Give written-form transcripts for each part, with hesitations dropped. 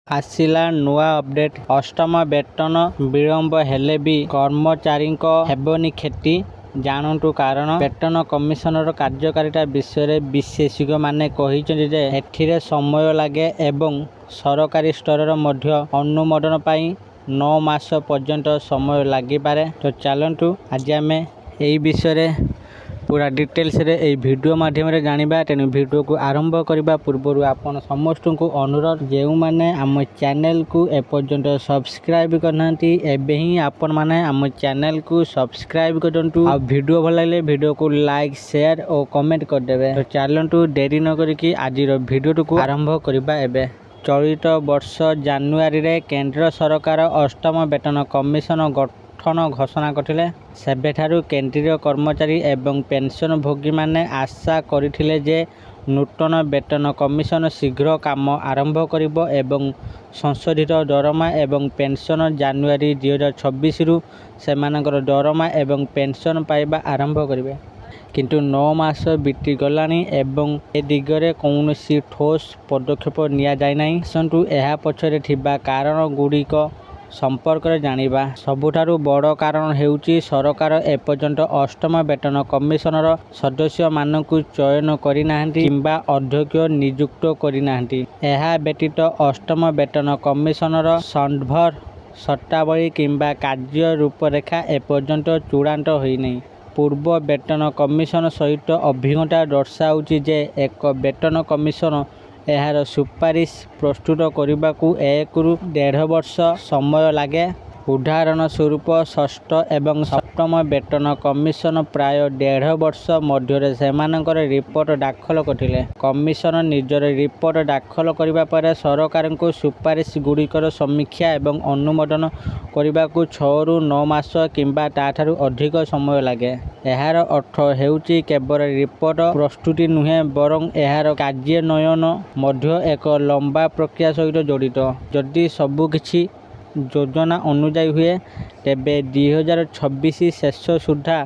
आसिला नुआ अपडेट अष्टम वेतन विलंब हेले भी कर्मचारी हेबनी क्षति जानतु कारण वेतन कमिशनर कार्यकारिता विषय विशेषज्ञ माने कहिसेंति जे एथिरे समय लागे एवं सरकारी स्तर मध्य अनुमोदन पाई 9 मास पर्यंत समय लागि पारे। तो चलंतु आज आमे एई विषय पूरा डिटेल्स रे ए वीडियो माध्यम रे जानिबा। तेनु वीडियो को आरंभ करबा पूर्व आपण समस्त को अनुरोध जेउ माने आम चैनल को एपर्यंत सब्सक्राइब करनांती एबे ही आपण माने आम चैनल को सब्सक्राइब करंतु आ वीडियो भल लागले वीडियो को लाइक शेयर और कमेंट कर देबे। तो चलंतु देरी न करिकि आजिर वीडियो को आरंभ करबा। एबे चलित वर्ष जानुआरी रे केंद्र सरकार अष्टम वेतन कमिशन गठन घोषणा करथिले। सेबेठारु केंद्रीय कर्मचारी एवं पेंशन भोगी माने आशा करथिले जे नूतन वेतन कमिशन शीघ्र काम आरंभ करिबो एवं संशोधित दरमा एवं पेंशन जानुआरी 2026 रु सेमानकर दरमा एवं पेंशन पाइबा आरंभ करिवे। किंतु 9 मास बीती गलानी एवं ए दिगरे कौनसी ठोस पदक्षेप निया जाय नाही। सन्तु एहा पछरे थिबा कारण गुडिक संपर्क रे जानिबा। सबुठारु बड़ कारण हेउची सरकार एपर्यंत अष्टम वेतन कमिशनर सदस्य मानकु चयन करि नाहंती किंबा अध्यक्ष नियुक्त करि नाहंती। एहा व्यतीत अष्टम वेतन कमिशनर संभर शर्तावली किंबा कार्य रूपरेखा एपर्यंत चूड़ांत होई नहीं। पूर्व वेतन कमिशन सहित अभिज्ञता दर्शाउची जे एक वेतन कमिशन एहार सुपारिश प्रस्तुत करने को 1 रु 1.5 वर्ष समय लगे। उदाहरण स्वरूप षष्ठ एवं सप्तम वेतन कमिशन प्राय 1.5 वर्ष मध्य सेमानकर रिपोर्ट दाखल करथिले। कमिशन निजर रिपोर्ट दाखल करिबा पर सरकार को सुपारिश गुड़िकर समीक्षा एवं अनुमोदन करने को 6 रु 9 मास किंबा ताठारु अधिक समय लगे। एहार अर्थ हेउची केवल रिपोर्ट प्रस्तुति नुहे बरं एहार कार्यान्वयन मध्य एक लंबा प्रक्रिया सहित जड़ित। जदि सबुकिछि योजना अनुଯାयी हुए तेबे 2026 शेष सुधा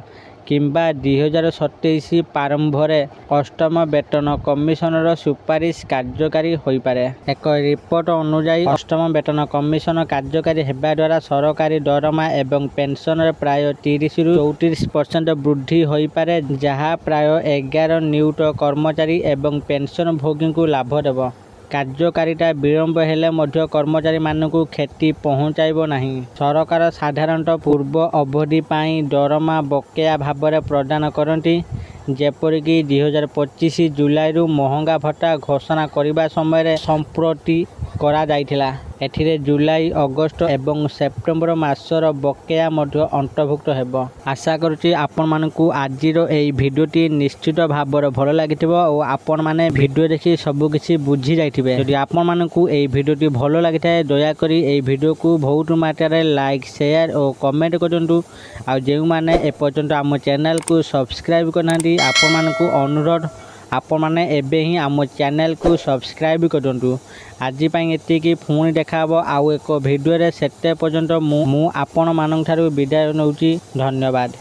किंबा 2027 प्रारंभ रे अष्टम वेतन कमिशनर सुपारिश कार्यकारी होई पारे। एक रिपोर्ट अनुଯାयी अष्टम वेतन कमिशन कार्यकारी हेबा द्वारा सरकारी दरमा एवं पेंशन रे प्राय 30 रु 34% वृद्धि होई पारे, जहा प्राय 11 नियुक्त कर्मचारी एवं पेंशन भोगी को लाभ देव। कार्यकारिता विलंब हेले मध्य कर्मचारी मानकु क्षति पहुंचाइबो नहीं। सरकार साधारणतः पूर्व अवधि पाई दरमा बकेया भाव प्रदान करती, जेपरिक 2025 जुलाई रु महंगा भत्ता घोषणा करने समय संप्रति करा जाइथिला। एथिरे जुलाई अगस्त एवं सेप्टेम्बर मासर बकेया मध्य अंतर्भुक्त हेबो। आशा करुछि आपण मानकु आजिर एई भिडियोटी निश्चित भाव भल लागिथिबो और आपण माने भिडियो देखि सब किछि बुझी जाइथिबे। यदि आपण मानकु एई भिडियोटी भल लागिथाय दया करी एई भिडियो को बहुत मात्रा लाइक शेयर और कमेंट करंतु। आ जेउ माने ए पर्यंत आम चैनल को सब्सक्राइब करनांती आपण मानकु अनुरोध आपण माने एबे ही आम चैनल को सब्सक्राइब करंतु। आज पाई एतिकी पुणी देखाबो आउ एक भिडियो रे। सेते पर्यंत मु आपण मानक ठारू विदाय नउची। धन्यवाद।